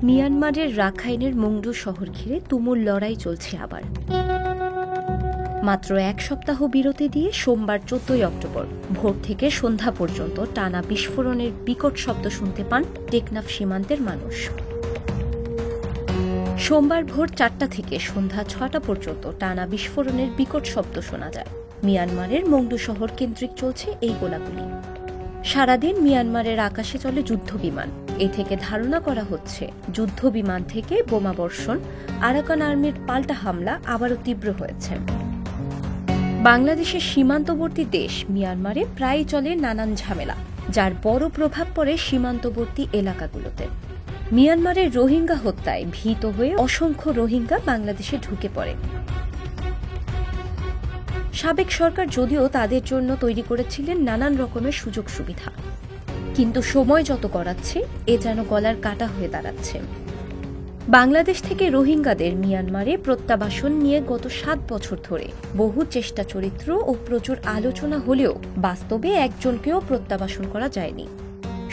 মিয়ানমারের রাখাইনের মংডু শহর ঘিরে তুমুল লড়াই চলছে আবার। মাত্র এক সপ্তাহ বিরতি দিয়ে সোমবার 14 অক্টোবর ভোর থেকে সন্ধ্যা পর্যন্ত টানা বিস্ফোরণের বিকট শব্দ শুনতে পান টেকনাফ সীমান্তের মানুষ। সোমবার ভোর 4টা থেকে সন্ধ্যা 6টা পর্যন্ত টানা বিস্ফোরণের বিকট শব্দ শোনা যায়। মিয়ানমারের মংডু শহর কেন্দ্রিক চলছে এই গোলাগুলি। সারাদিন মিয়ানমারের আকাশে চলে যুদ্ধবিমান। এ থেকে ধারণা করা হচ্ছে যুদ্ধবিমান থেকে বোমাবর্ষণ, আরাকান আর্মির পাল্টা হামলা আবারও তীব্র হয়েছে। বাংলাদেশের সীমান্তবর্তী দেশ মিয়ানমারে প্রায় চলে নানান ঝামেলা, যার বড় প্রভাব পড়ে সীমান্তবর্তী এলাকাগুলোতে। মিয়ানমারের রোহিঙ্গা হত্যায় ভীত হয়ে অসংখ্য রোহিঙ্গা বাংলাদেশে ঢুকে পড়ে। সাবেক সরকার যদিও তাদের জন্য তৈরি করেছিলেন নানান রকমের সুযোগ সুবিধা, কিন্তু সময় যত গড়াচ্ছে এ যেন গলার কাটা হয়ে দাঁড়াচ্ছে। বাংলাদেশ থেকে রোহিঙ্গাদের মিয়ানমারে প্রত্যাবাসন নিয়ে গত 7 বছর ধরে বহু চেষ্টা চরিত্র ও প্রচুর আলোচনা হলেও বাস্তবে একজনকেও প্রত্যাবাসন করা যায়নি।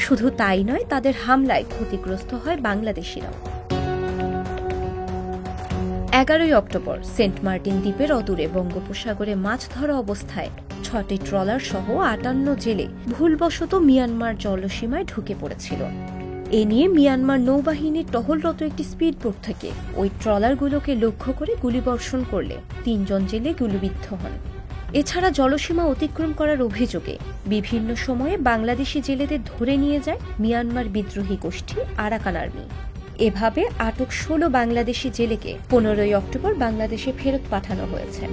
শুধু তাই নয়, তাদের হামলায় ক্ষতিগ্রস্ত হয় বাংলাদেশিরাও। 11 অক্টোবর সেন্ট মার্টিন দ্বীপের অদূরে বঙ্গোপসাগরে মাছ ধরা অবস্থায় 6টি ট্রলার সহ 58 জেলে ভুলবশত মিয়ানমার জলসীমায় ঢুকে পড়েছিল। এ নিয়ে মিয়ানমার নৌবাহিনীর টহলরত একটি স্পিডবোট থেকে ওই ট্রলারগুলোকে লক্ষ্য করে গুলিবর্ষণ করলে 3 জন জেলে গুলিবিদ্ধ হন। এছাড়া জলসীমা অতিক্রম করার অভিযোগে বিভিন্ন সময়ে বাংলাদেশি জেলেদের ধরে নিয়ে যায় মিয়ানমার বিদ্রোহী গোষ্ঠী আরাকান আর্মি। এভাবে আটক 16 বাংলাদেশি জেলেকে 15 অক্টোবর বাংলাদেশে ফেরত পাঠানো হয়েছে।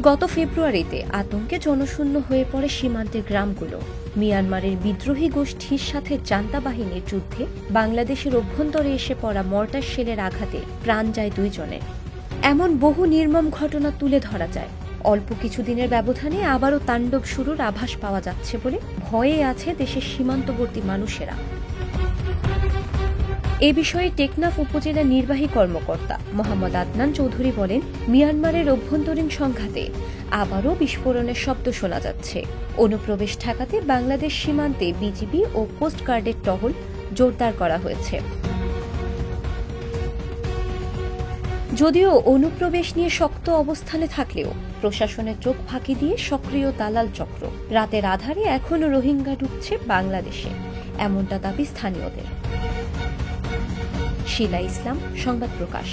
গত ফেব্রুয়ারিতে আতঙ্কে জনশূন্য হয়ে পড়ে সীমান্তের গ্রামগুলো। মিয়ানমারের বিদ্রোহী গোষ্ঠীর সাথে জান্তা বাহিনীর যুদ্ধে বাংলাদেশের অভ্যন্তরে এসে পড়া মর্টার শেলের আঘাতে প্রাণ যায় 2 জনের। এমন বহু নির্মম ঘটনা তুলে ধরা যায়। অল্প কিছুদিনের ব্যবধানে আবারও তাণ্ডব শুরুর আভাস পাওয়া যাচ্ছে বলে ভয়ে আছে দেশের সীমান্তবর্তী মানুষেরা। এ বিষয়ে টেকনাফ উপজেলা নির্বাহী কর্মকর্তা মোহাম্মদ আদনান চৌধুরী বলেন, মিয়ানমারের অভ্যন্তরীণ সংঘাতে আবারও বিস্ফোরণের শব্দ শোনা যাচ্ছে। অনুপ্রবেশ ঠেকাতে বাংলাদেশ সীমান্তে বিজিবি ও কোস্টগার্ডের টহল জোরদার করা হয়েছে। যদিও অনুপ্রবেশ নিয়ে শক্ত অবস্থানে থাকলেও প্রশাসনের চোখ ফাঁকি দিয়ে সক্রিয় দালাল চক্র রাতের আধারে এখনও রোহিঙ্গা ঢুকছে বাংলাদেশে, এমনটা দাবি স্থানীয়দের। শিলা ইসলাম, সংবাদ প্রকাশ।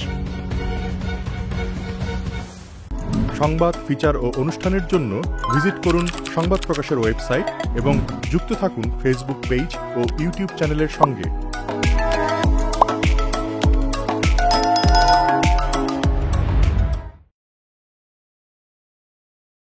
সংবাদ, ফিচার ও অনুষ্ঠানের জন্য ভিজিট করুন সংবাদ প্রকাশের ওয়েবসাইট এবং যুক্ত থাকুন ফেসবুক পেজ ও ইউটিউব চ্যানেলের সঙ্গে।